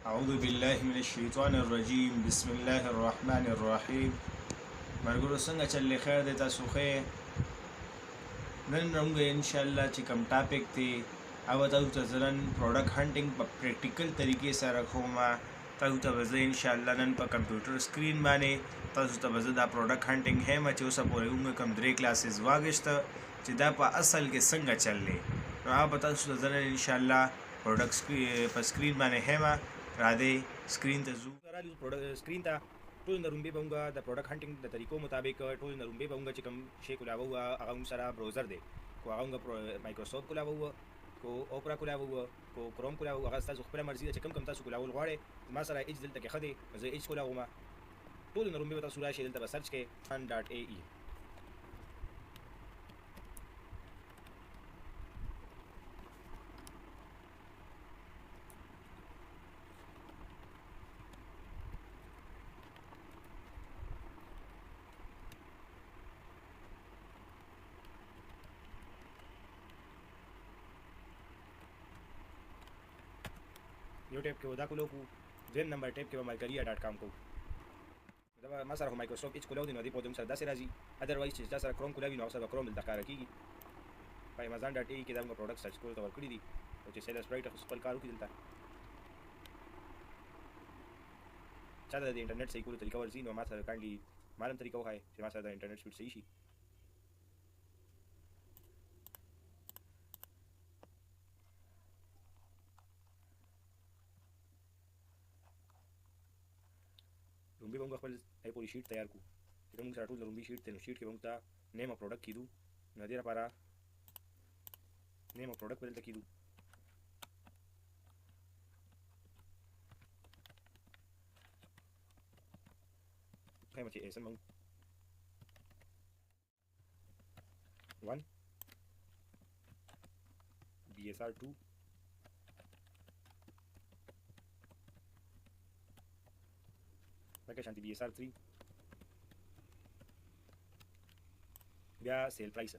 أعوذ بالله من الشيطان الرجيم بسم الله الرحمن الرحيم مرګرو څنګه چلې خیر دی تاسو خیر نن موږ ان شاء الله چې کوم ټاپک دی او تاسو ته ځلن پروډکټ هانټینګ په پریکټیکل طریقې سره کوم تاسو ته وزه ان شاء الله نن په کمپیوټر سکرین باندې تاسو ته وزه دا پروډکټ هانټینګ هم چې اوسه پورې موږ کوم درې کلاسز واغښت چې دا په اصل کې څنګه چلې نو هغه تاسو ته ځلن ان شاء الله پروډکټ په سکرین باندې هم راځي سکرین ته زو راځي پروډکټ سکرین ته ټول نرومبه بونګه د پروډکټ هانټینګ د طریقو مطابق ټول نرومبه بونګه چې کوم شی کولاو هغه هم سره براوزر دی کو هغه مایکروسافټ کولاو کو اوپرا کولاو کو کروم کولاو هغه تاسو خپل مرزي چې کوم تاسو کولاو غواړئ ما سره ایج دلته کې خدي زه ایج کولاو ما ټول نرومبه تاسو راشي دلته به سرچ کې an.ae یو ټیپ کې ودا کولو کو دیم نمبر ټیپ کې malkaria.com کو دا ما سره مایکروسافټ ایج کولاو دی نو دی په دم سره داسې راځي اذروایز چې تاسو سره کروم کولاوي نو سره کروم دلته کار کوي په amazon.ae کې دا موږ پروډکټ سرچ کول ته ورکړی دي او چې سیلز برایټ خپل کار وکړي دلته چا د انټرنیټ صحیح کولو طریقه ورزي نو ما سره کاندي معلوم طریقه وای چې ما سره د انټرنیټ سپیډ صحیح شي رومبي موږ خپل ای پوری شیټ تیار کو چې موږ سره ټول رومبي شیټ ته نو شیټ کې موږ ته نیم اف پروډکټ کیدو نو دې لپاره نیم اف پروډکټ بدلته کیدو خیمه چې اسم موږ 1 BSR 2 لکه شانتي BSR 3 بیا سیل پرایس